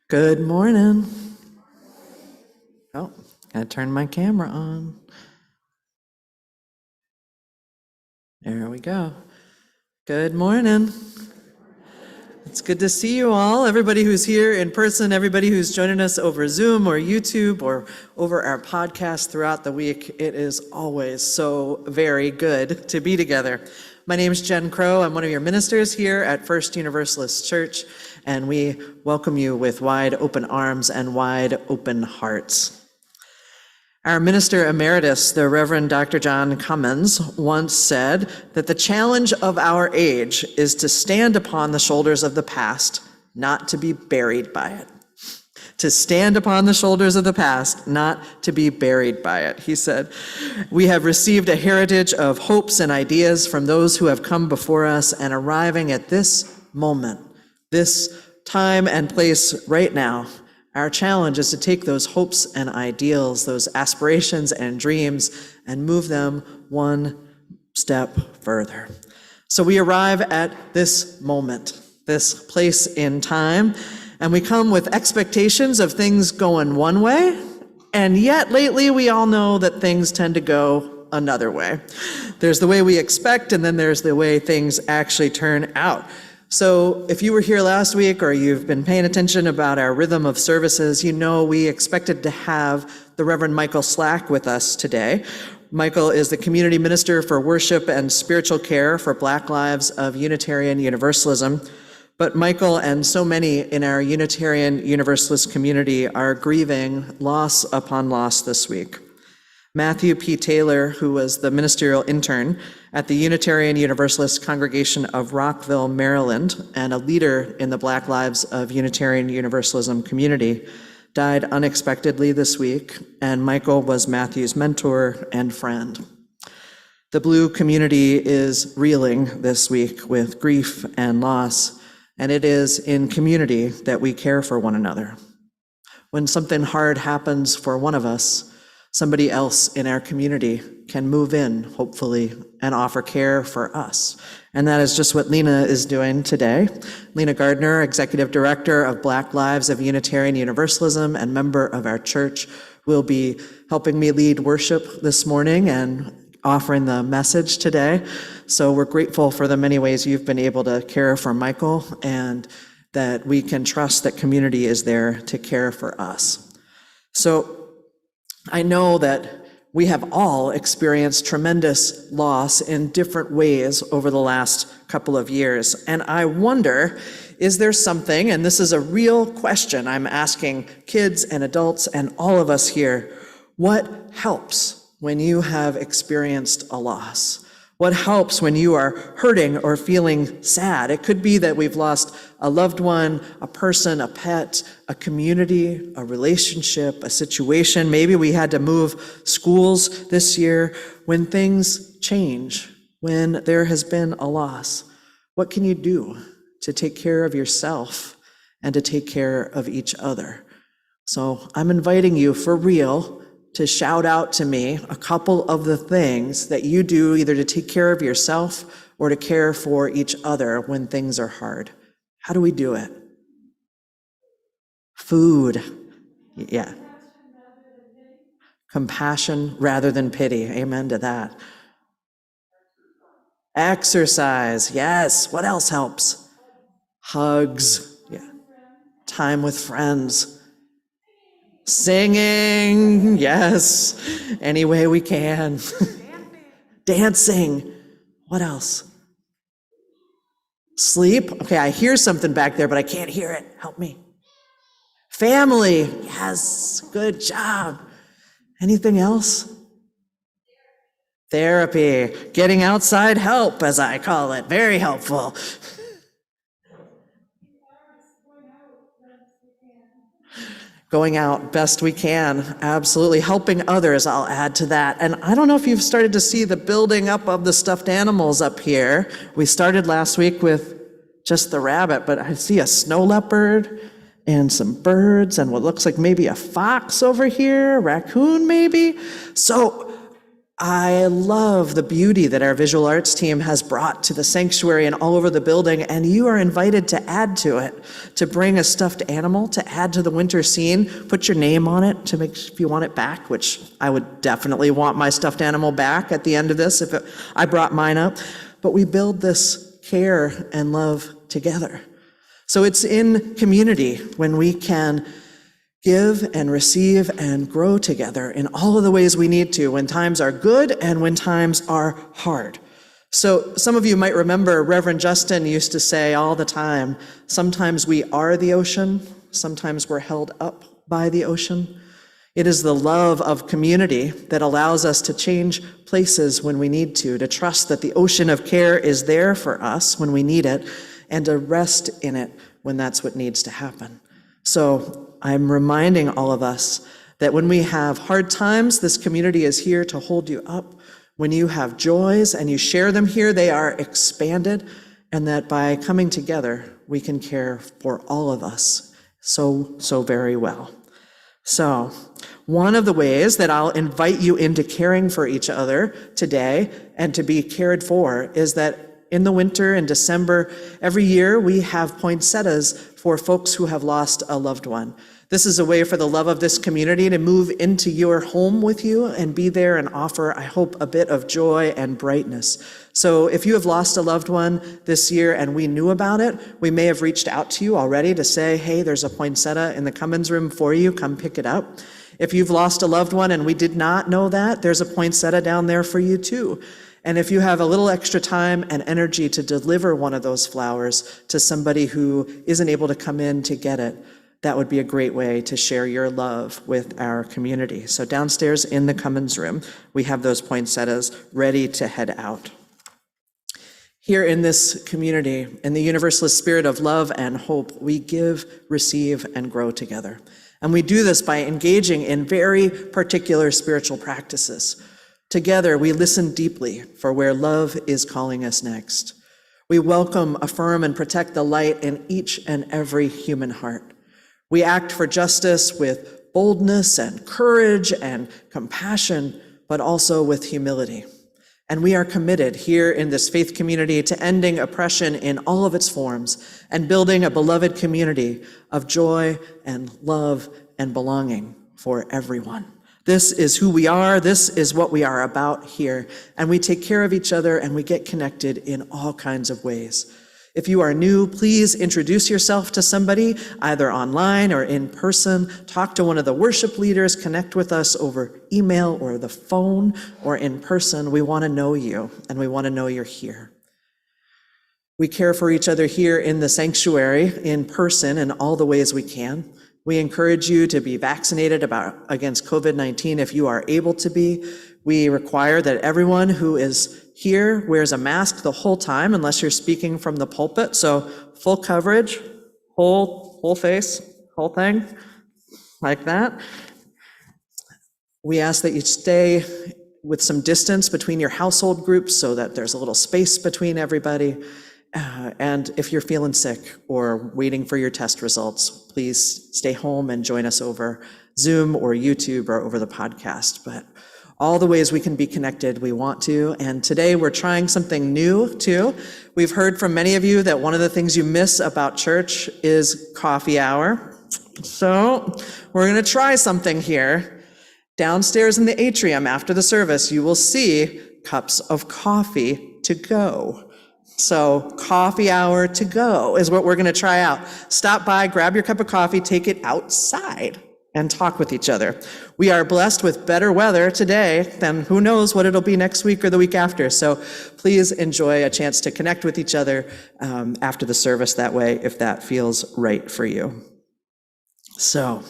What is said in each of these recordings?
Good morning. Oh, gotta turn my camera on. There we go. Good morning. It's good to see you all, everybody who's here in person, everybody who's joining us over Zoom or YouTube or over our podcast throughout the week. It is always so very good to be together. My name is Jen Crow. I'm one of your ministers here at First Universalist Church, and we welcome you with wide open arms and wide open hearts. Our minister emeritus, the Reverend Dr. John Cummins, once said that the challenge of our age is to stand upon the shoulders of the past, not to be buried by it. To stand upon the shoulders of the past, not to be buried by it. He said, "We have received a heritage of hopes and ideas from those who have come before us, and arriving at this moment, this time and place right now, our challenge is to take those hopes and ideals, those aspirations and dreams, and move them one step further." So we arrive at this moment, this place in time, and we come with expectations of things going one way, and yet lately we all know that things tend to go another way. There's the way we expect, and then there's the way things actually turn out. So if you were here last week or you've been paying attention about our rhythm of services, you know we expected to have the Reverend Michael Slack with us today. Michael is the community minister for worship and spiritual care for Black Lives of Unitarian Universalism. But Michael and so many in our Unitarian Universalist community are grieving loss upon loss this week. Matthew P. Taylor, who was the ministerial intern at the Unitarian Universalist congregation of Rockville, Maryland, and a leader in the Black Lives of Unitarian Universalism community, died unexpectedly this week, and Michael was Matthew's mentor and friend. The BLUU community is reeling this week with grief and loss, and it is in community that we care for one another. When something hard happens for one of us, somebody else in our community can move in, hopefully, and offer care for us. And that is just what Lena is doing today. Lena Gardner, Executive Director of Black Lives of Unitarian Universalism and member of our church, will be helping me lead worship this morning and offering the message today. So we're grateful for the many ways you've been able to care for Michael, and that we can trust that community is there to care for us. So I know that we have all experienced tremendous loss in different ways over the last couple of years. And I wonder, is there something, and this is a real question I'm asking kids and adults and all of us here, what helps when you have experienced a loss? What helps when you are hurting or feeling sad? It could be that we've lost a loved one, a person, a pet, a community, a relationship, a situation. Maybe we had to move schools this year. When things change, when there has been a loss, what can you do to take care of yourself and to take care of each other? So I'm inviting you for real to shout out to me a couple of the things that you do either to take care of yourself or to care for each other when things are hard. How do we do it? Food. Yeah. Compassion rather than pity. Amen to that. Exercise. Yes. What else helps? Hugs. Yeah. Time with friends. Singing, yes, any way we can. Dancing. What else? Sleep. Okay, I hear something back there, but I can't hear it. Help me. Family. Yes, good job. Anything else? Therapy. Getting outside help, as I call it. Very helpful. Going out best we can, absolutely. Helping others, I'll add to that. And I don't know if you've started to see the building up of the stuffed animals up here. We started last week with just the rabbit, but I see a snow leopard and some birds and what looks like maybe a fox over here, a raccoon maybe. So I love the beauty that our visual arts team has brought to the sanctuary and all over the building, and you are invited to add to it, to bring a stuffed animal, to add to the winter scene, put your name on it to make if you want it back, which I would definitely want my stuffed animal back at the end of this I brought mine up. But we build this care and love together. So it's in community when we can give and receive and grow together in all of the ways we need to, when times are good and when times are hard. So some of you might remember Reverend Justin used to say all the time, sometimes we are the ocean, sometimes we're held up by the ocean. It is the love of community that allows us to change places when we need to trust that the ocean of care is there for us when we need it, and to rest in it when that's what needs to happen. So I'm reminding all of us that when we have hard times, this community is here to hold you up. When you have joys and you share them here, they are expanded, and that by coming together, we can care for all of us so very well. So one of the ways that I'll invite you into caring for each other today and to be cared for is that in the winter, in December, every year we have poinsettias for folks who have lost a loved one. This is a way for the love of this community to move into your home with you and be there and offer, I hope, a bit of joy and brightness. So if you have lost a loved one this year and we knew about it, we may have reached out to you already to say, hey, there's a poinsettia in the Cummins room for you, come pick it up. If you've lost a loved one and we did not know that, there's a poinsettia down there for you too. And if you have a little extra time and energy to deliver one of those flowers to somebody who isn't able to come in to get it, that would be a great way to share your love with our community. So downstairs in the Cummins room, we have those poinsettias ready to head out. Here in this community, in the Universalist spirit of love and hope, we give, receive, and grow together. And we do this by engaging in very particular spiritual practices. Together, we listen deeply for where love is calling us next. We welcome, affirm, and protect the light in each and every human heart. We act for justice with boldness and courage and compassion, but also with humility. And we are committed here in this faith community to ending oppression in all of its forms and building a beloved community of joy and love and belonging for everyone. This is who we are. This is what we are about here. And we take care of each other and we get connected in all kinds of ways. If you are new, please introduce yourself to somebody, either online or in person. Talk to one of the worship leaders, connect with us over email or the phone or in person. We want to know you and we want to know you're here. We care for each other here in the sanctuary, in person, in all the ways we can. We encourage you to be vaccinated against COVID-19 if you are able to be. We require that everyone who is here wears a mask the whole time unless you're speaking from the pulpit. So full coverage, whole face, whole thing, like that. We ask that you stay with some distance between your household groups so that there's a little space between everybody. And if you're feeling sick or waiting for your test results, please stay home and join us over Zoom or YouTube or over the podcast. But all the ways we can be connected, we want to. And today we're trying something new too. We've heard from many of you that one of the things you miss about church is coffee hour. So we're going to try something here. Downstairs in the atrium after the service, you will see cups of coffee to go. So coffee hour to go is what we're going to try out. Stop by, grab your cup of coffee, take it outside and talk with each other. We are blessed with better weather today than who knows what it'll be next week or the week after. So please enjoy a chance to connect with each other after the service that way, if that feels right for you. So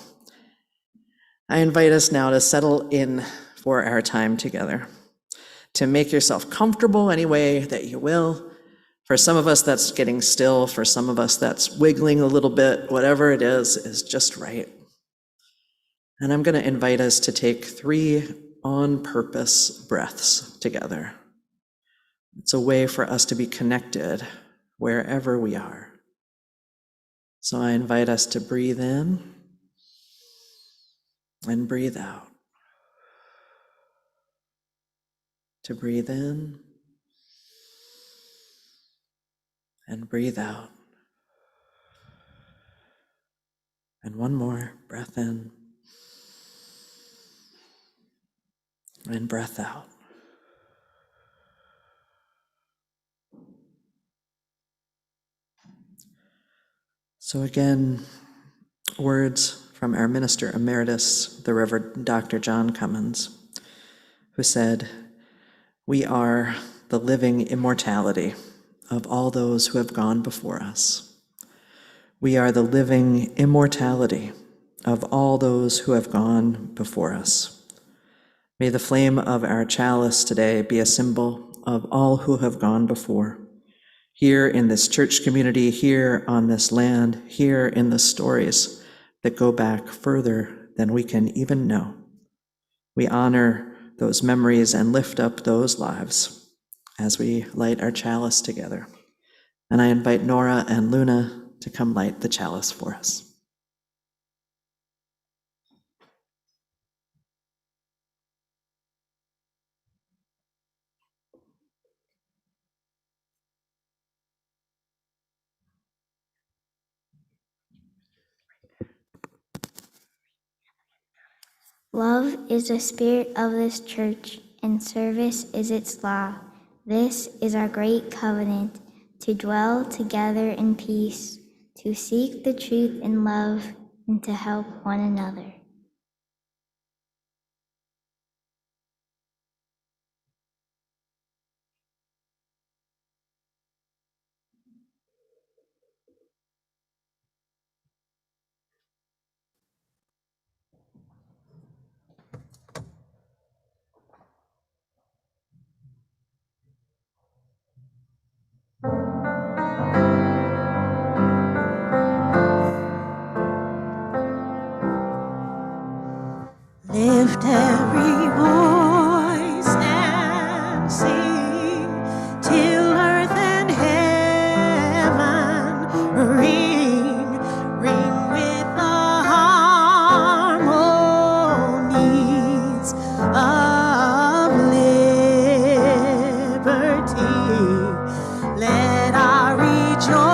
I invite us now to settle in for our time together, to make yourself comfortable any way that you will. For some of us, that's getting still. For some of us, that's wiggling a little bit. Whatever it is just right. And I'm going to invite us to take 3 on-purpose breaths together. It's a way for us to be connected wherever we are. So I invite us to breathe in and breathe out. to breathe in and breathe out. And one more breath in and breath out. So again, words from our minister emeritus, the Reverend Dr. John Cummins, who said, "We are the living immortality of all those who have gone before us. We are the living immortality of all those who have gone before us. May the flame of our chalice today be a symbol of all who have gone before, here in this church community, here on this land, here in the stories that go back further than we can even know. We honor those memories and lift up those lives as we light our chalice together. And I invite Nora and Luna to come light the chalice for us." Love is the spirit of this church, and service is its law. This is our great covenant, to dwell together in peace, to seek the truth in love, and to help one another. Lift every voice and sing till earth and heaven ring, ring with the harmonies of liberty. Let our rejoicing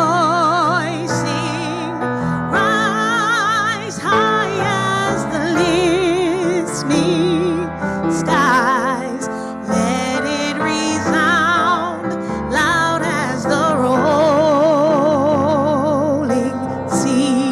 rise high as the listening skies. Let it resound loud as the rolling sea.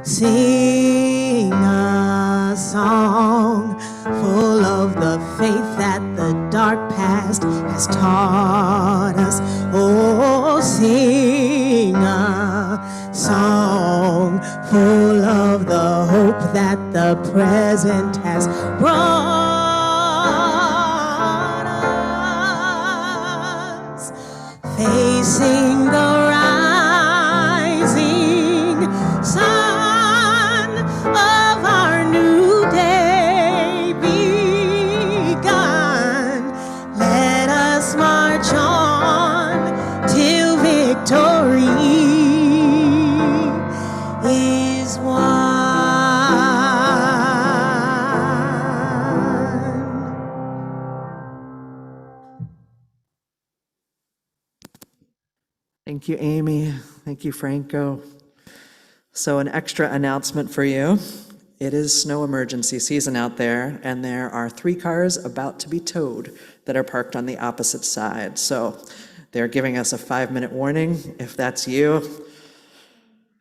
Sing a song full of the faith that the dark past has taught us. Oh, sing a song full of the hope that the present has brought us. Facing the rising sun of our new day begun. Let us march on till victory is won. Thank you, Amy. Thank you, Franco. So an extra announcement for you. It is snow emergency season out there, and there are 3 cars about to be towed that are parked on the opposite side. So they're giving us a 5-minute warning. If that's you,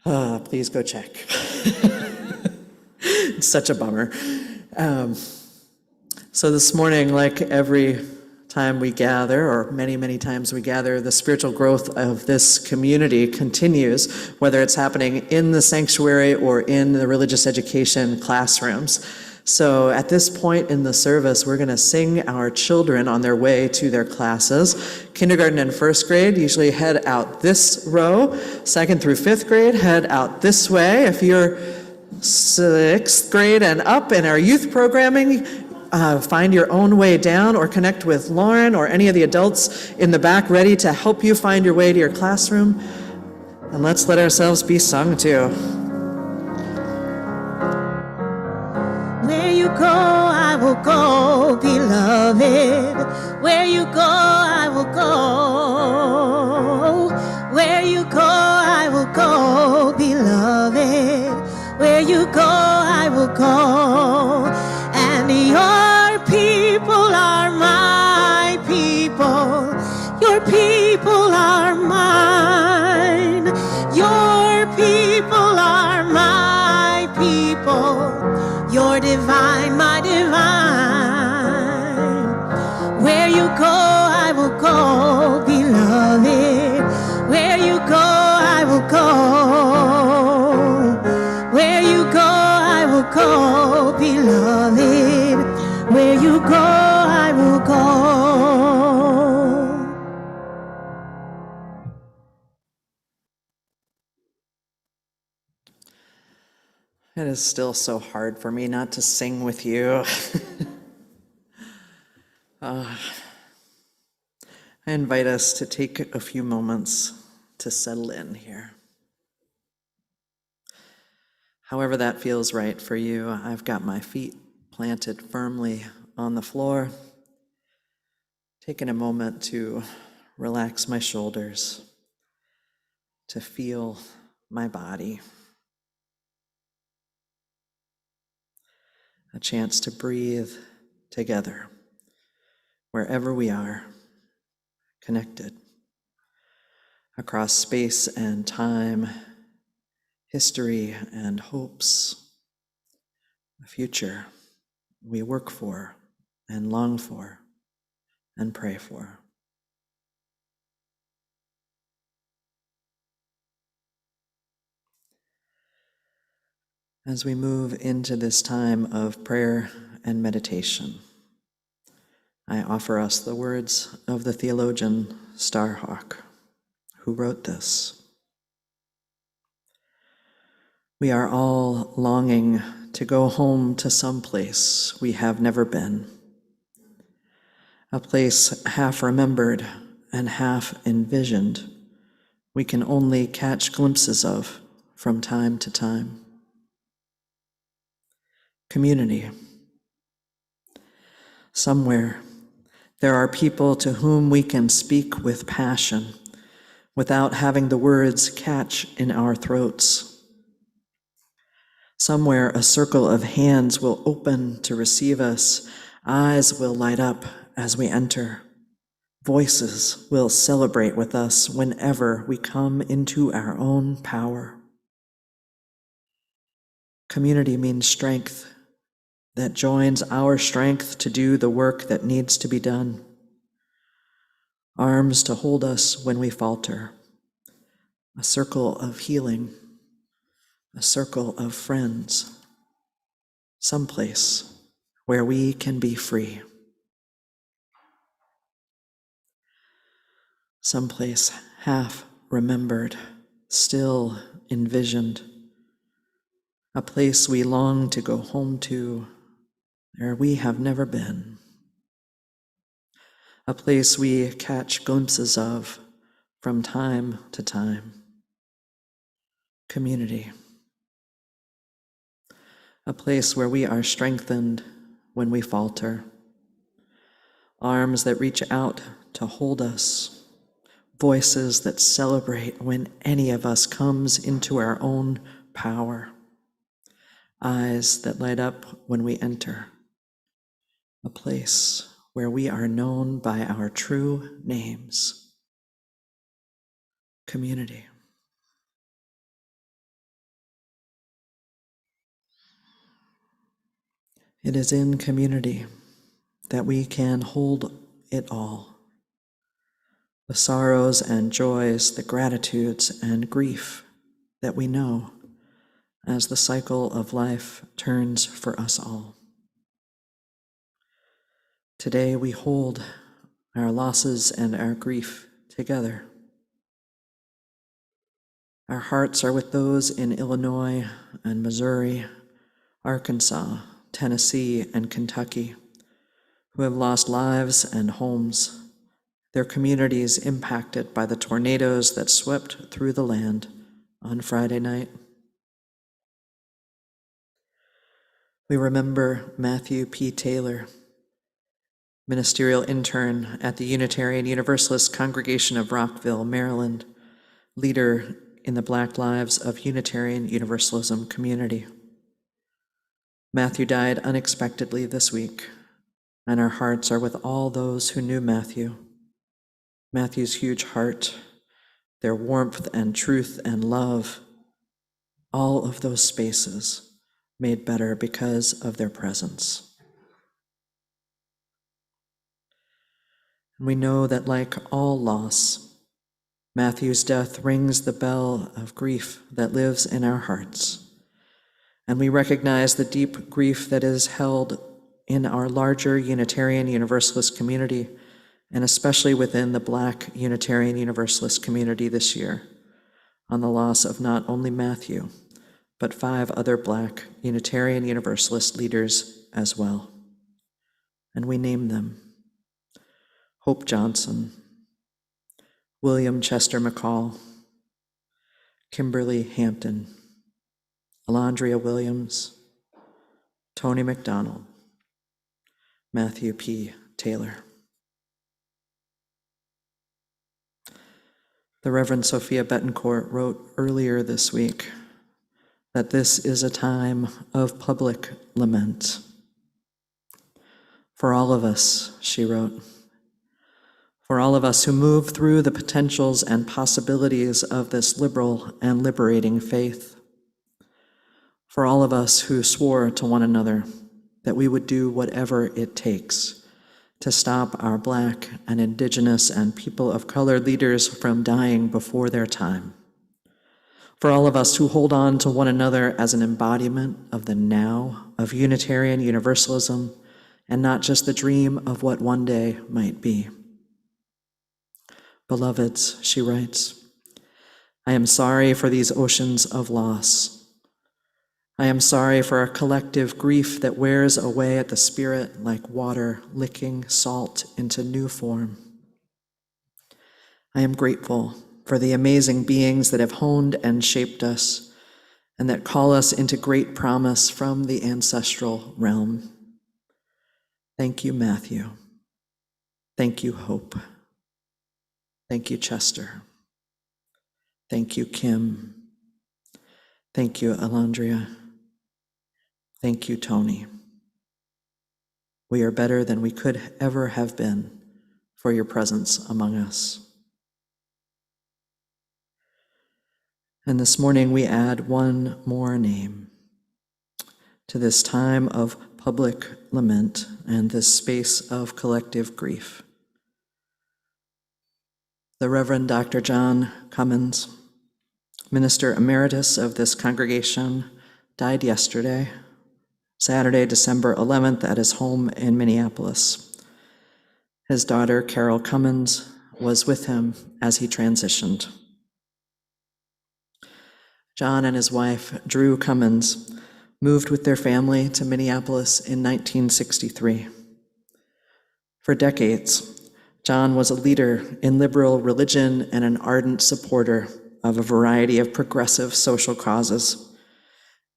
please go check. It's such a bummer. So this morning, like every time we gather, or many, many times we gather, the spiritual growth of this community continues, whether it's happening in the sanctuary or in the religious education classrooms. So at this point in the service, we're going to sing our children on their way to their classes. Kindergarten and first grade usually head out this row. 2nd through 5th grade head out this way. If you're 6th grade and up in our youth programming, find your own way down or connect with Lauren or any of the adults in the back ready to help you find your way to your classroom. And let's let ourselves be sung to. Where you go, I will go, beloved. Where you go, I will go. Where you go, I will go, beloved. Where you go, I will go. And your people are my people. Your people are mine. Your people are my people. You're divine, my divine. Where you go, I will go, beloved. Where you go, I will go. Where you go, I will go, beloved. Where you go, I will go. It is still so hard for me not to sing with you. I invite us to take a few moments to settle in here. However that feels right for you, I've got my feet planted firmly on the floor, taking a moment to relax my shoulders, to feel my body. A chance to breathe together, wherever we are, connected, across space and time, history and hopes, a future we work for and long for and pray for. As we move into this time of prayer and meditation, I offer us the words of the theologian Starhawk, who wrote this. We are all longing to go home to some place we have never been, a place half remembered and half envisioned we can only catch glimpses of from time to time. Community. Somewhere there are people to whom we can speak with passion without having the words catch in our throats. Somewhere a circle of hands will open to receive us, eyes will light up as we enter, voices will celebrate with us whenever we come into our own power. Community means strength that joins our strength to do the work that needs to be done. Arms to hold us when we falter. A circle of healing. A circle of friends. Someplace where we can be free. Someplace half remembered, still envisioned. A place we long to go home to, where we have never been. A place we catch glimpses of from time to time. Community. A place where we are strengthened when we falter. Arms that reach out to hold us. Voices that celebrate when any of us comes into our own power. Eyes that light up when we enter. A place where we are known by our true names. Community. It is in community that we can hold it all. The sorrows and joys, the gratitudes and grief that we know as the cycle of life turns for us all. Today we hold our losses and our grief together. Our hearts are with those in Illinois and Missouri, Arkansas, Tennessee, and Kentucky who have lost lives and homes, their communities impacted by the tornadoes that swept through the land on Friday night. We remember Matthew P. Taylor, ministerial intern at the Unitarian Universalist congregation of Rockville, Maryland, leader in the Black Lives of Unitarian Universalism community. Matthew died unexpectedly this week, and our hearts are with all those who knew Matthew. Matthew's huge heart, their warmth and truth and love, all of those spaces made better because of their presence. We know that like all loss, Matthew's death rings the bell of grief that lives in our hearts. And we recognize the deep grief that is held in our larger Unitarian Universalist community, and especially within the Black Unitarian Universalist community this year, on the loss of not only Matthew, but 5 other Black Unitarian Universalist leaders as well. And we name them: Hope Johnson, William Chester McCall, Kimberly Hampton, Alondria Williams, Tony McDonald, Matthew P. Taylor. The Reverend Sophia Betancourt wrote earlier this week that this is a time of public lament. For all of us, she wrote, for all of us who move through the potentials and possibilities of this liberal and liberating faith. For all of us who swore to one another that we would do whatever it takes to stop our Black and Indigenous and people of color leaders from dying before their time. For all of us who hold on to one another as an embodiment of the now of Unitarian Universalism and not just the dream of what one day might be. Beloveds, she writes, I am sorry for these oceans of loss. I am sorry for a collective grief that wears away at the spirit like water licking salt into new form. I am grateful for the amazing beings that have honed and shaped us and that call us into great promise from the ancestral realm. Thank you, Matthew. Thank you, Hope. Thank you, Chester. Thank you, Kim. Thank you, Alondria. Thank you, Tony. We are better than we could ever have been for your presence among us. And this morning we add one more name to this time of public lament and this space of collective grief. The Reverend Dr. John Cummins, Minister Emeritus of this congregation, died yesterday, Saturday, December 11th, at his home in Minneapolis. His daughter, Carol Cummins, was with him as he transitioned. John and his wife, Drew Cummins, moved with their family to Minneapolis in 1963. For decades, John was a leader in liberal religion and an ardent supporter of a variety of progressive social causes.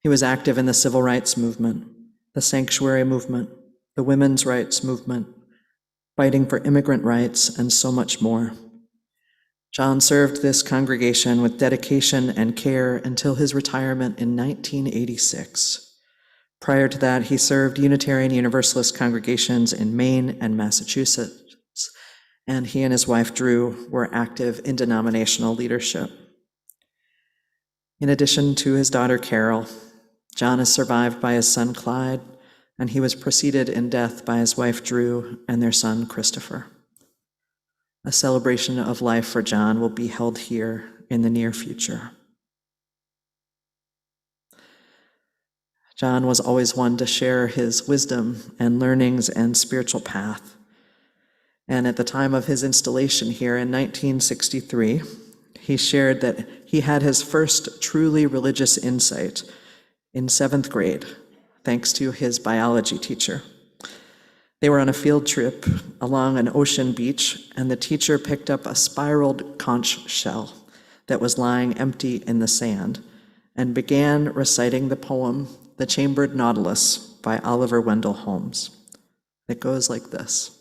He was active in the civil rights movement, the sanctuary movement, the women's rights movement, fighting for immigrant rights, and so much more. John served this congregation with dedication and care until his retirement in 1986. Prior to that, he served Unitarian Universalist congregations in Maine and Massachusetts, and he and his wife, Drew, were active in denominational leadership. In addition to his daughter, Carol, John is survived by his son, Clyde, and he was preceded in death by his wife, Drew, and their son, Christopher. A celebration of life for John will be held here in the near future. John was always one to share his wisdom and learnings and spiritual path. And at the time of his installation here in 1963, he shared that he had his first truly religious insight in 7th grade, thanks to his biology teacher. They were on a field trip along an ocean beach, and the teacher picked up a spiraled conch shell that was lying empty in the sand and began reciting the poem, The Chambered Nautilus, by Oliver Wendell Holmes. It goes like this.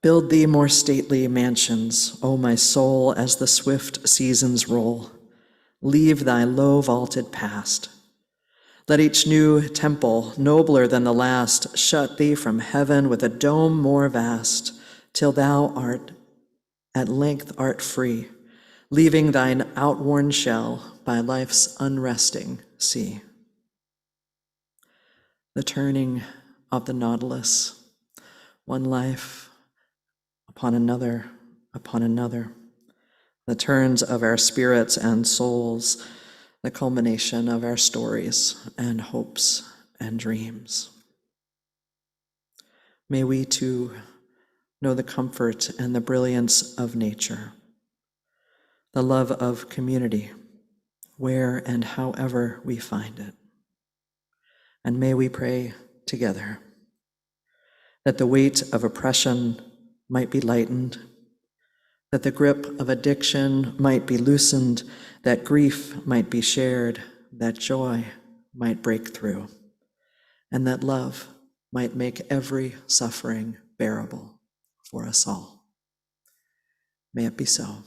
Build thee more stately mansions, O my soul, as the swift seasons roll. Leave thy low vaulted past. Let each new temple, nobler than the last, shut thee from heaven with a dome more vast, till thou art at length art free, leaving thine outworn shell by life's unresting sea. The turning of the nautilus, one life upon another, the turns of our spirits and souls, the culmination of our stories and hopes and dreams. May we too know the comfort and the brilliance of nature, the love of community, where and however we find it. And may we pray together that the weight of oppression might be lightened, that the grip of addiction might be loosened, that grief might be shared, that joy might break through, and that love might make every suffering bearable for us all. May it be so.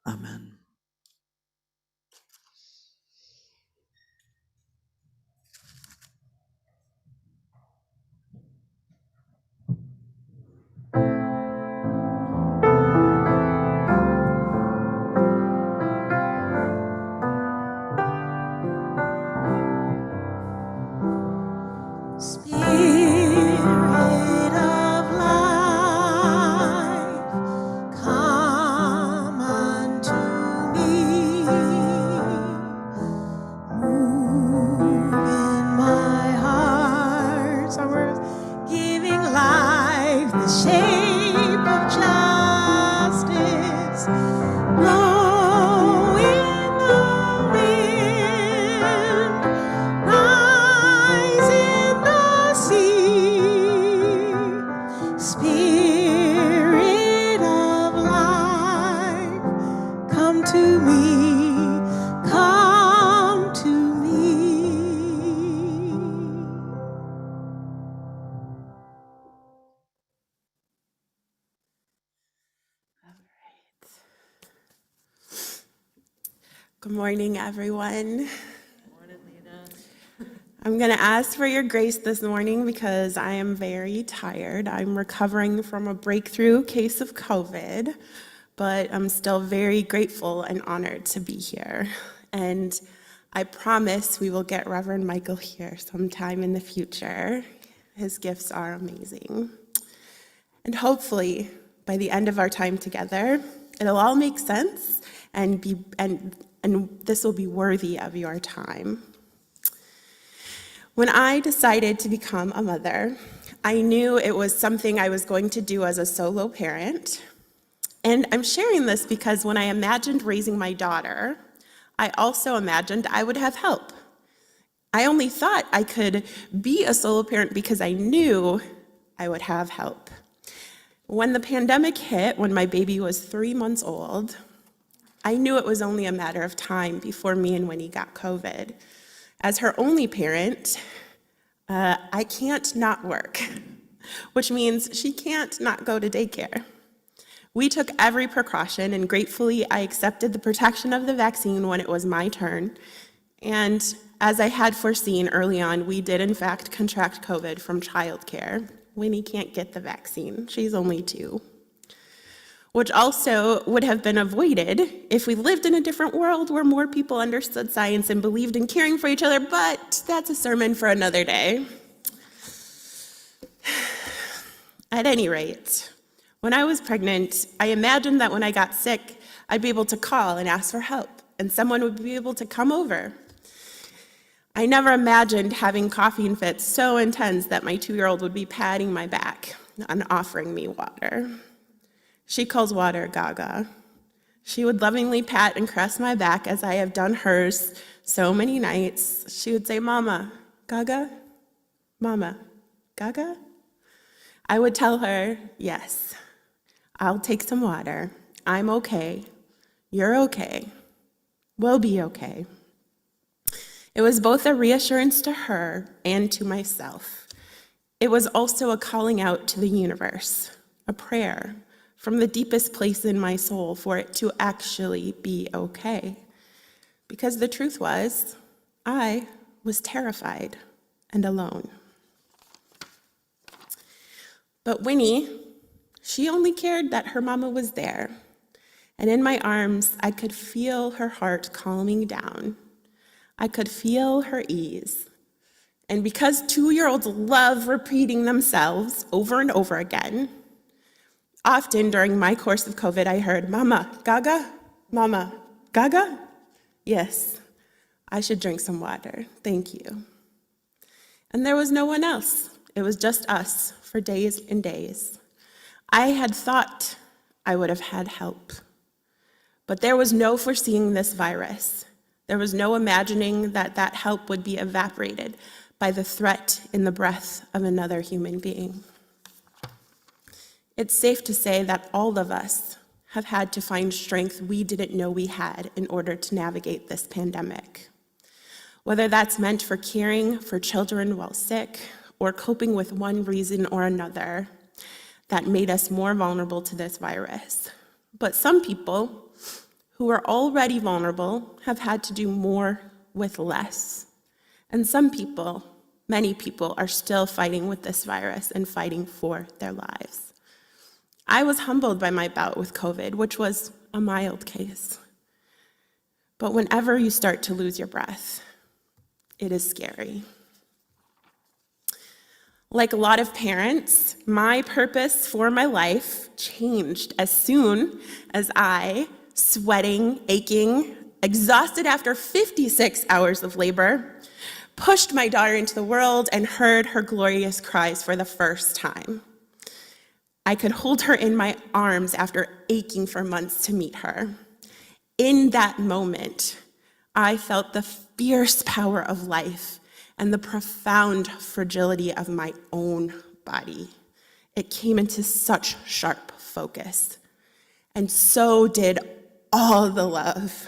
Amen. Spirit of life, come unto me. Move in my heart. So we're giving life the shape of justice. Blow in the wind, rise in the sea. Spirit of life, come to me, come to me. Good morning, everyone. I'm going to ask for your grace this morning because I am very tired. I'm recovering from a breakthrough case of COVID, but I'm still very grateful and honored to be here. And I promise we will get Reverend Michael here sometime in the future. His gifts are amazing. And hopefully, by the end of our time together, it'll all make sense and this will be worthy of your time. When I decided to become a mother, I knew it was something I was going to do as a solo parent. And I'm sharing this because when I imagined raising my daughter, I also imagined I would have help. I only thought I could be a solo parent because I knew I would have help. When the pandemic hit, when my baby was 3 months old, I knew it was only a matter of time before me and Winnie got COVID. As her only parent, I can't not work, which means she can't not go to daycare. We took every precaution, and gratefully, I accepted the protection of the vaccine when it was my turn. And as I had foreseen early on, we did in fact contract COVID from childcare. Winnie can't get the vaccine, she's only 2. Which also would have been avoided if we lived in a different world where more people understood science and believed in caring for each other, but that's a sermon for another day. At any rate, when I was pregnant, I imagined that when I got sick, I'd be able to call and ask for help, and someone would be able to come over. I never imagined having coughing fits so intense that my 2-year-old would be patting my back and offering me water. She calls water Gaga. She would lovingly pat and caress my back as I have done hers so many nights. She would say, "Mama, Gaga? Mama, Gaga?" I would tell her, "Yes, I'll take some water. I'm okay. You're okay. We'll be okay." It was both a reassurance to her and to myself. It was also a calling out to the universe, a prayer from the deepest place in my soul for it to actually be okay. Because the truth was, I was terrified and alone. But Winnie, she only cared that her mama was there. And in my arms, I could feel her heart calming down. I could feel her ease. And because 2-year-olds love repeating themselves over and over again, often during my course of COVID, I heard, "Mama, gaga? Mama, gaga? Yes, I should drink some water, thank you." And there was no one else. It was just us for days and days. I had thought I would have had help, but there was no foreseeing this virus. There was no imagining that that help would be evaporated by the threat in the breath of another human being. It's safe to say that all of us have had to find strength we didn't know we had in order to navigate this pandemic. Whether that's meant for caring for children while sick, or coping with one reason or another that made us more vulnerable to this virus. But some people who are already vulnerable have had to do more with less. And some people, many people, are still fighting with this virus and fighting for their lives. I was humbled by my bout with COVID, which was a mild case. But whenever you start to lose your breath, it is scary. Like a lot of parents, my purpose for my life changed as soon as I, sweating, aching, exhausted after 56 hours of labor, pushed my daughter into the world and heard her glorious cries for the first time. I could hold her in my arms after aching for months to meet her. In that moment, I felt the fierce power of life and the profound fragility of my own body. It came into such sharp focus, and so did all the love.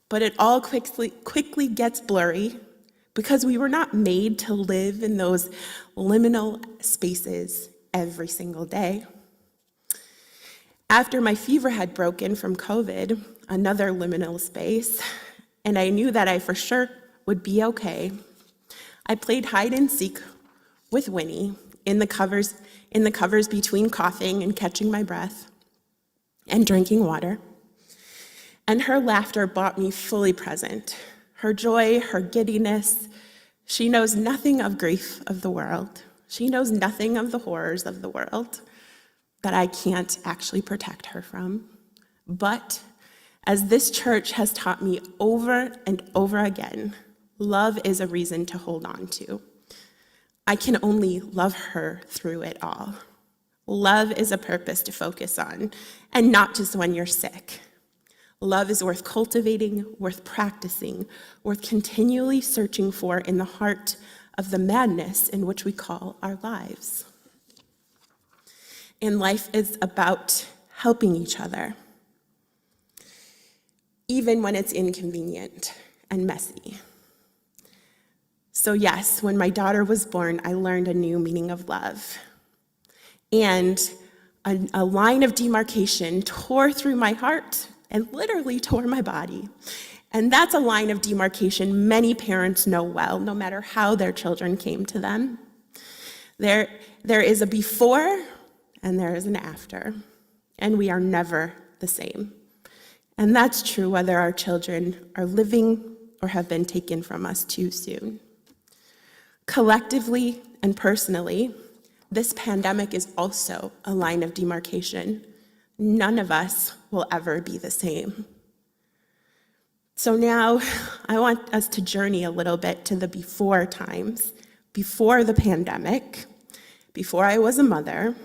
But it all quickly gets blurry because we were not made to live in those liminal spaces every single day. After my fever had broken from COVID, another liminal space, and I knew that I for sure would be okay, I played hide and seek with Winnie in the covers between coughing and catching my breath and drinking water. And her laughter brought me fully present. Her joy, her giddiness. She knows nothing of grief of the world. She knows nothing of the horrors of the world that I can't actually protect her from. But as this church has taught me over and over again, love is a reason to hold on to. I can only love her through it all. Love is a purpose to focus on, and not just when you're sick. Love is worth cultivating, worth practicing, worth continually searching for in the heart of the madness in which we call our lives. And life is about helping each other, even when it's inconvenient and messy. So yes, when my daughter was born, I learned a new meaning of love. And a line of demarcation tore through my heart and literally tore my body. And that's a line of demarcation many parents know well, no matter how their children came to them. There is a before and there is an after, and we are never the same. And that's true whether our children are living or have been taken from us too soon. Collectively and personally, this pandemic is also a line of demarcation. None of us will ever be the same. So now I want us to journey a little bit to the before times, before the pandemic, before I was a mother,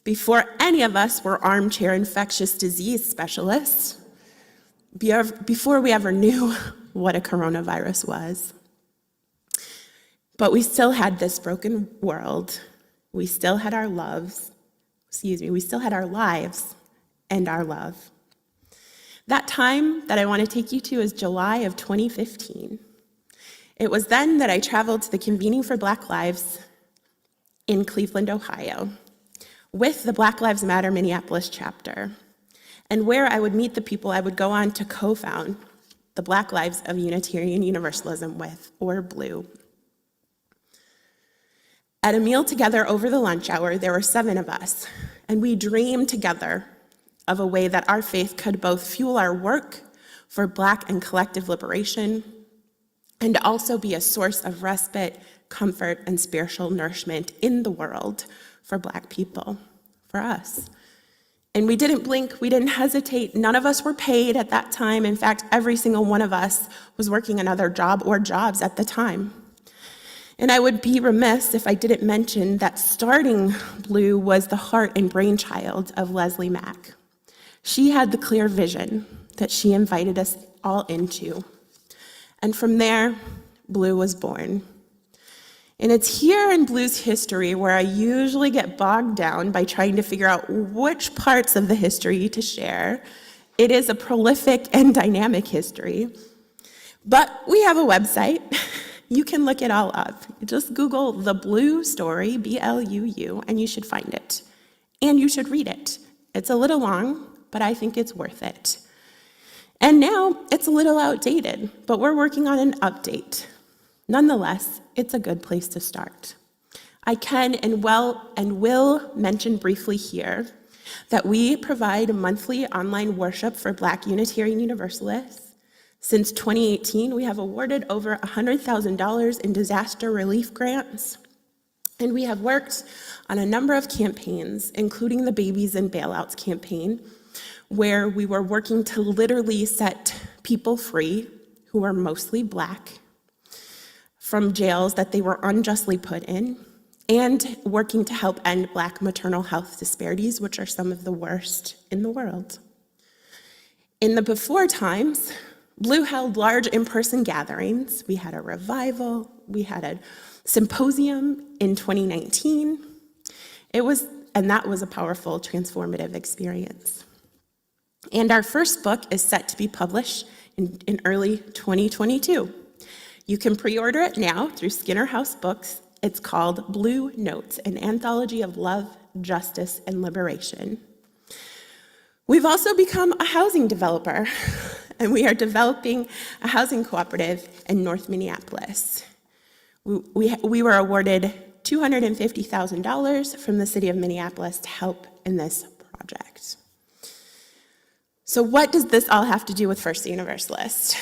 before any of us were armchair infectious disease specialists, before we ever knew what a coronavirus was. But we still had this broken world. We still had our lives and our love. That time that I want to take you to is July of 2015. It was then that I traveled to the Convening for Black Lives in Cleveland, Ohio, with the Black Lives Matter Minneapolis chapter, and where I would meet the people I would go on to co-found the Black Lives of Unitarian Universalism with, or BLUU. At a meal together over the lunch hour, there were 7 of us, and we dreamed together of a way that our faith could both fuel our work for Black and collective liberation, and also be a source of respite, comfort, and spiritual nourishment in the world for Black people, for us. And we didn't blink, we didn't hesitate. None of us were paid at that time. In fact, every single one of us was working another job or jobs at the time. And I would be remiss if I didn't mention that starting BLUU was the heart and brainchild of Leslie Mack. She had the clear vision that she invited us all into. And from there, BLUU was born. And it's here in BLUU's history where I usually get bogged down by trying to figure out which parts of the history to share. It is a prolific and dynamic history. But we have a website. You can look it all up. Just Google the BLUU story, BLUU, and you should find it. And you should read it. It's a little long, but I think it's worth it. And now it's a little outdated, but we're working on an update. Nonetheless, it's a good place to start. I can and will mention briefly here that we provide monthly online worship for Black Unitarian Universalists. Since 2018, we have awarded over $100,000 in disaster relief grants, and we have worked on a number of campaigns, including the Babies and Bailouts campaign, where we were working to literally set people free who were mostly Black from jails that they were unjustly put in, and working to help end Black maternal health disparities, which are some of the worst in the world. In the before times, BLUU held large in-person gatherings. We had a revival, we had a symposium in 2019. And that was a powerful, transformative experience. And our first book is set to be published in early 2022. You can pre-order it now through Skinner House Books. It's called BLUU Notes, an anthology of love, justice, and liberation. We've also become a housing developer, and we are developing a housing cooperative in North Minneapolis. We were awarded $250,000 from the city of Minneapolis to help in this project. So what does this all have to do with First Universalist?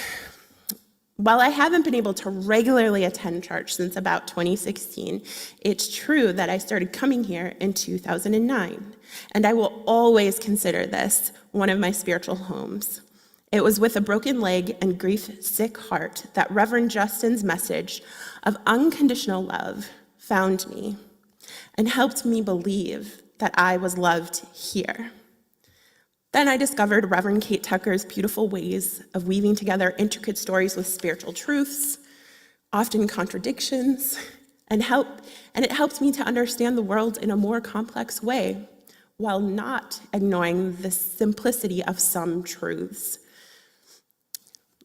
While I haven't been able to regularly attend church since about 2016, it's true that I started coming here in 2009, and I will always consider this one of my spiritual homes. It was with a broken leg and grief-sick heart that Reverend Justin's message of unconditional love found me and helped me believe that I was loved here. Then I discovered Reverend Kate Tucker's beautiful ways of weaving together intricate stories with spiritual truths, often contradictions, and it helped me to understand the world in a more complex way, while not ignoring the simplicity of some truths,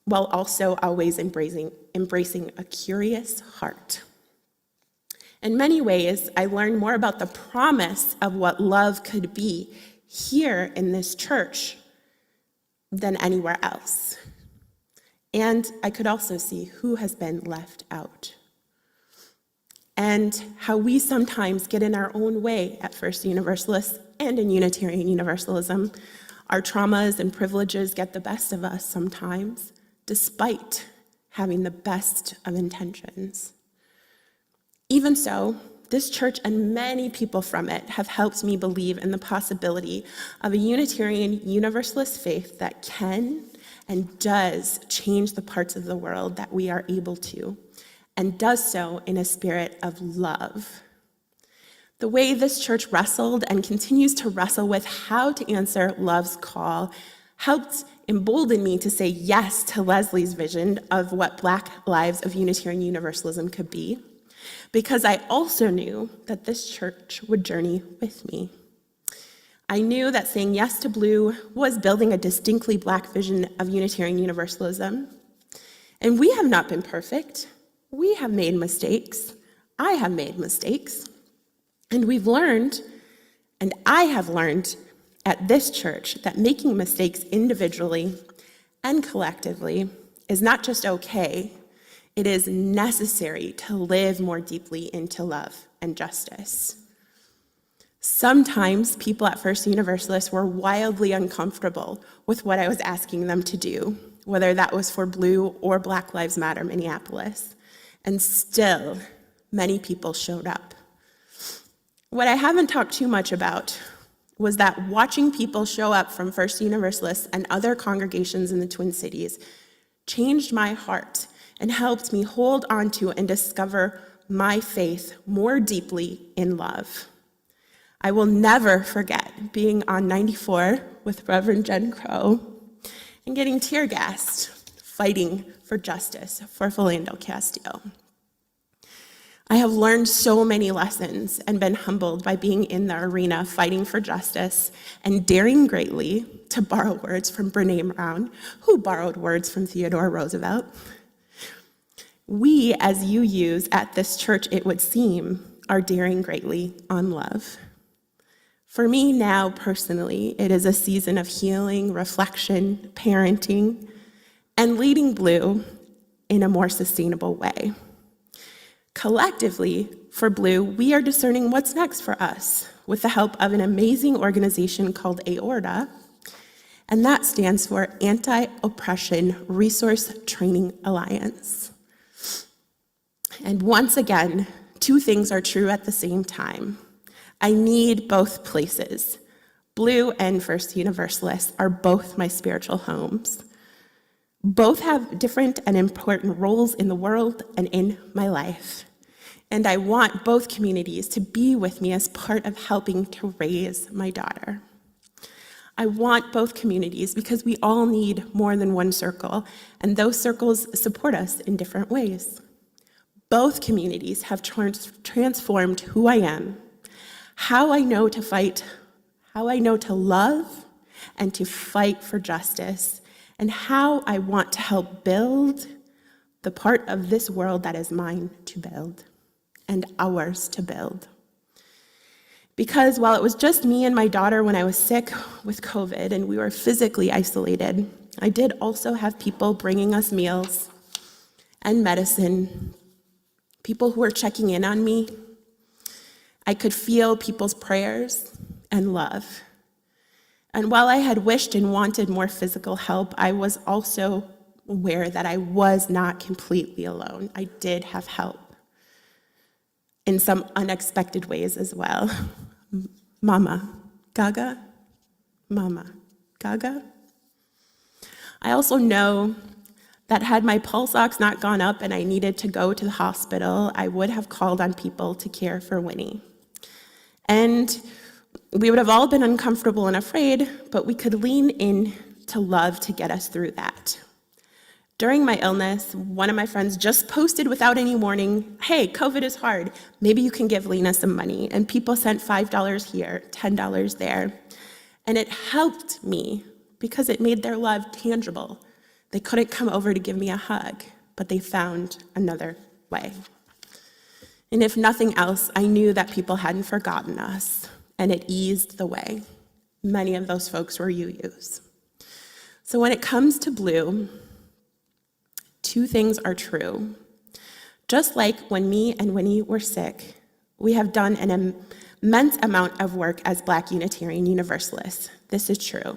while also always embracing a curious heart. In many ways, I learned more about the promise of what love could be here in this church than anywhere else. And I could also see who has been left out, and how we sometimes get in our own way at First Universalists and in Unitarian Universalism. Our traumas and privileges get the best of us sometimes, despite having the best of intentions. Even so, this church and many people from it have helped me believe in the possibility of a Unitarian Universalist faith that can and does change the parts of the world that we are able to, and does so in a spirit of love. The way this church wrestled and continues to wrestle with how to answer love's call helped embolden me to say yes to Leslie's vision of what Black Lives of Unitarian Universalism could be, because I also knew that this church would journey with me. I knew that saying yes to BLUU was building a distinctly Black vision of Unitarian Universalism. And we have not been perfect. We have made mistakes. I have made mistakes. And we've learned, and I have learned at this church, that making mistakes individually and collectively is not just okay, it is necessary to live more deeply into love and justice. Sometimes people at First Universalist were wildly uncomfortable with what I was asking them to do, whether that was for BLUU or Black Lives Matter Minneapolis, and still many people showed up. What I haven't talked too much about was that watching people show up from First Universalists and other congregations in the Twin Cities changed my heart and helped me hold on to and discover my faith more deeply in love. I will never forget being on 94 with Reverend Jen Crow and getting tear gassed, fighting for justice for Philando Castile. I have learned so many lessons and been humbled by being in the arena fighting for justice and daring greatly, to borrow words from Brene Brown, who borrowed words from Theodore Roosevelt. We, as UUs at this church, it would seem, are daring greatly on love. For me now, personally, it is a season of healing, reflection, parenting, and leading BLUU in a more sustainable way. Collectively, for BLUU, we are discerning what's next for us with the help of an amazing organization called AORTA, and that stands for Anti-Oppression Resource Training Alliance. And once again, two things are true at the same time. I need both places. BLUU and First Universalists are both my spiritual homes. Both have different and important roles in the world and in my life. And I want both communities to be with me as part of helping to raise my daughter. I want both communities because we all need more than one circle, and those circles support us in different ways. Both communities have transformed who I am, how I know to fight, how I know to love and to fight for justice, and how I want to help build the part of this world that is mine to build and ours to build. Because while it was just me and my daughter when I was sick with COVID and we were physically isolated, I did also have people bringing us meals and medicine, people who were checking in on me. I could feel people's prayers and love. And while I had wished and wanted more physical help, I was also aware that I was not completely alone. I did have help in some unexpected ways as well. Mama, Gaga, Mama, Gaga. I also know that had my pulse ox not gone up and I needed to go to the hospital, I would have called on people to care for Winnie. And we would have all been uncomfortable and afraid, but we could lean in to love to get us through that. During my illness, one of my friends just posted without any warning, "Hey, COVID is hard. Maybe you can give Lena some money." And people sent $5 here, $10 there. And it helped me because it made their love tangible. They couldn't come over to give me a hug, but they found another way. And if nothing else, I knew that people hadn't forgotten us, and it eased the way. Many of those folks were UUs. So when it comes to BLUU, two things are true. Just like when me and Winnie were sick, we have done an immense amount of work as Black Unitarian Universalists. This is true.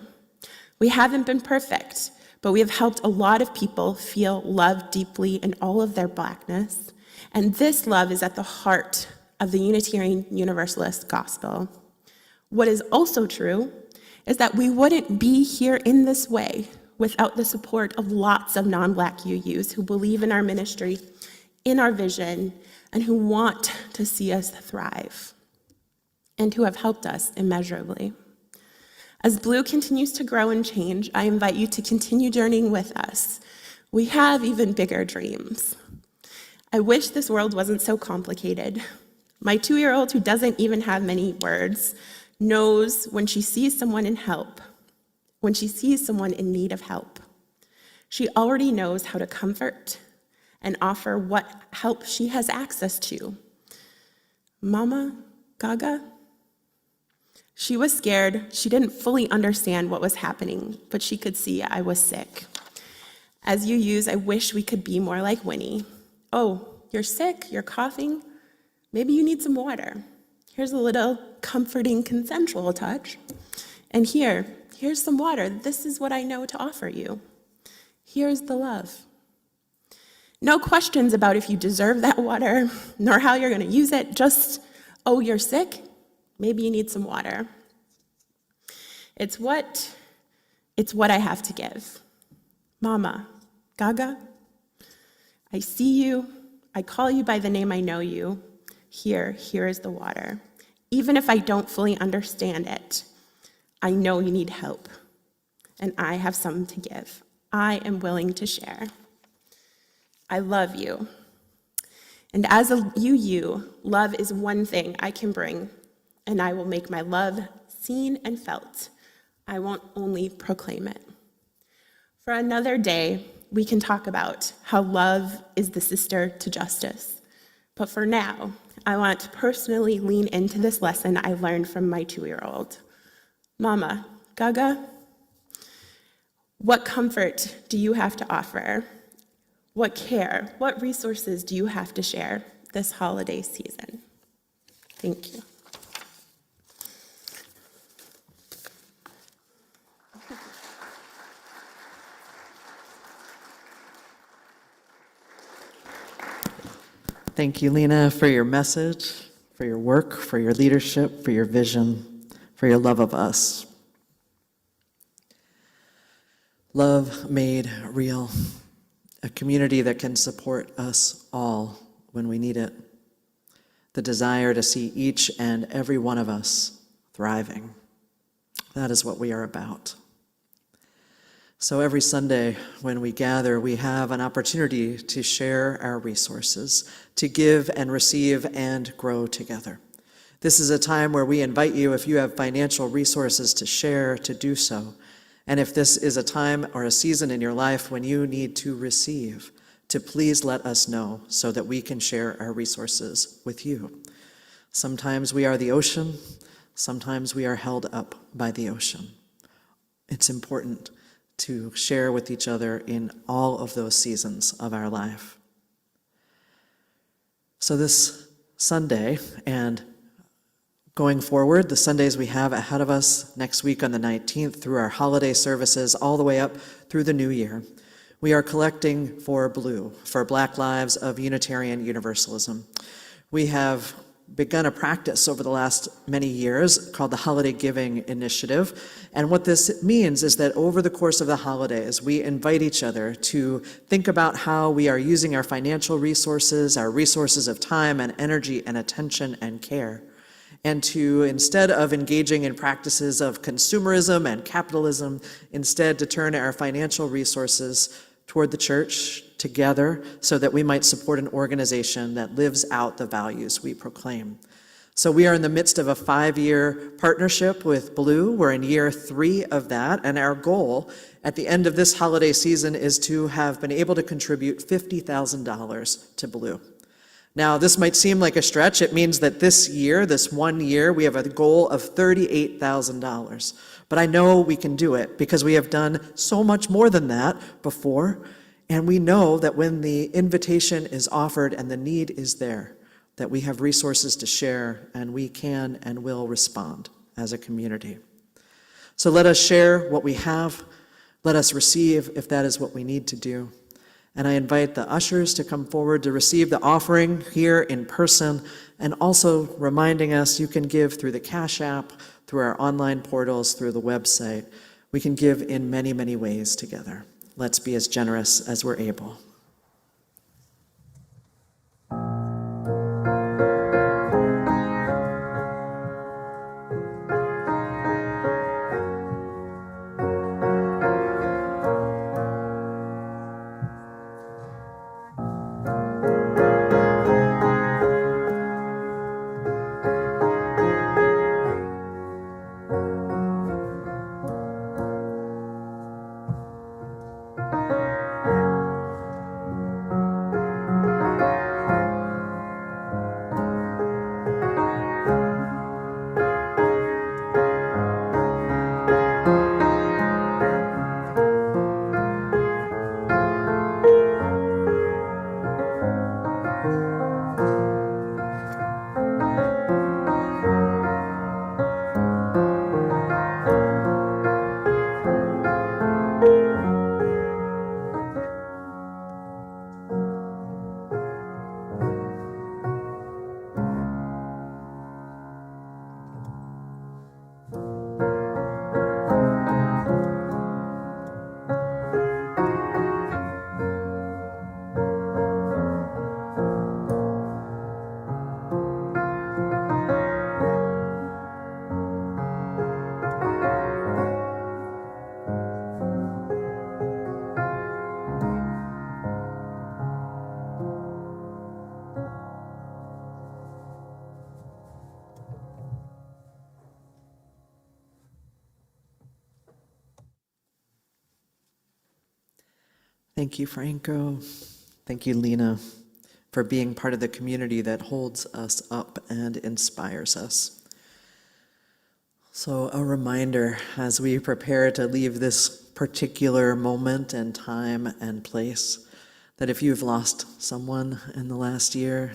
We haven't been perfect, but we have helped a lot of people feel loved deeply in all of their Blackness. And this love is at the heart of the Unitarian Universalist gospel. What is also true is that we wouldn't be here in this way without the support of lots of non-Black UUs who believe in our ministry, in our vision, and who want to see us thrive, and who have helped us immeasurably. As BLUU continues to grow and change, I invite you to continue journeying with us. We have even bigger dreams. I wish this world wasn't so complicated. My 2-year-old, who doesn't even have many words, knows when she sees someone in need of help. She already knows how to comfort and offer what help she has access to. Mama, Gaga? She was scared. She didn't fully understand what was happening, but she could see I was sick. As you use, I wish we could be more like Winnie. Oh, you're sick, you're coughing, maybe you need some water. Here's a little comforting consensual touch. And here's some water. This is what I know to offer you. Here's the love. No questions about if you deserve that water, nor how you're going to use it. Just, oh, you're sick? Maybe you need some water. It's what I have to give. Mama, Gaga, I see you. I call you by the name I know you. Here is the water. Even if I don't fully understand it, I know you need help, and I have some to give. I am willing to share. I love you. And as a you, love is one thing I can bring, and I will make my love seen and felt. I won't only proclaim it. For another day, we can talk about how love is the sister to justice. But for now, I want to personally lean into this lesson I learned from my 2-year-old. Mama, Gaga, what comfort do you have to offer? What care, what resources do you have to share this holiday season? Thank you. Thank you, Lena, for your message, for your work, for your leadership, for your vision, for your love of us. Love made real, a community that can support us all when we need it. The desire to see each and every one of us thriving. That is what we are about. So every Sunday when we gather, we have an opportunity to share our resources, to give and receive and grow together. This is a time where we invite you, if you have financial resources to share, to do so. And if this is a time or a season in your life when you need to receive, to please let us know so that we can share our resources with you. Sometimes we are the ocean, sometimes we are held up by the ocean. It's important to share with each other in all of those seasons of our life. So this Sunday, and going forward, the Sundays we have ahead of us next week on the 19th through our holiday services all the way up through the new year, we are collecting for BLUU, for Black Lives of Unitarian Universalism. We have begun a practice over the last many years called the Holiday Giving Initiative. And what this means is that over the course of the holidays, we invite each other to think about how we are using our financial resources, our resources of time and energy and attention and care, and to, instead of engaging in practices of consumerism and capitalism, instead to turn our financial resources toward the church together so that we might support an organization that lives out the values we proclaim. So we are in the midst of a 5-year partnership with BLUU. We're in year 3 of that, and our goal at the end of this holiday season is to have been able to contribute $50,000 to BLUU. Now, this might seem like a stretch. It means that this year, this 1 year, we have a goal of $38,000. But I know we can do it because we have done so much more than that before. And we know that when the invitation is offered and the need is there, that we have resources to share and we can and will respond as a community. So let us share what we have. Let us receive if that is what we need to do. And I invite the ushers to come forward to receive the offering here in person, and also reminding us you can give through the Cash App, through our online portals, through the website. We can give in many, many ways together. Let's be as generous as we're able. Thank you, Franco. Thank you, Lena, for being part of the community that holds us up and inspires us. So a reminder as we prepare to leave this particular moment and time and place, that if you've lost someone in the last year,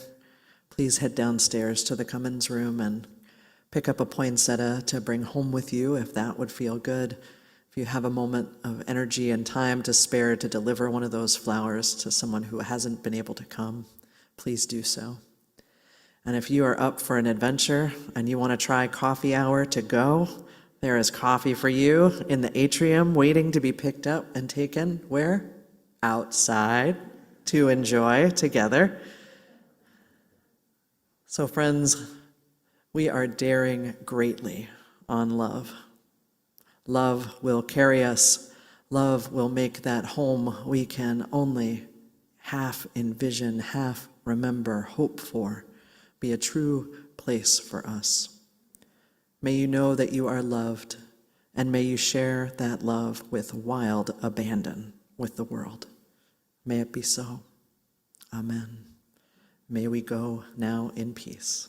please head downstairs to the Cummins room and pick up a poinsettia to bring home with you if that would feel good. If you have a moment of energy and time to spare to deliver one of those flowers to someone who hasn't been able to come, please do so. And if you are up for an adventure and you want to try coffee hour to go, there is coffee for you in the atrium waiting to be picked up and taken. Where? Outside to enjoy together. So friends, we are daring greatly on love. Love will carry us. Love will make that home we can only half envision, half remember, hope for, be a true place for us. May you know that you are loved, and may you share that love with wild abandon with the world. May it be so. Amen. May we go now in peace.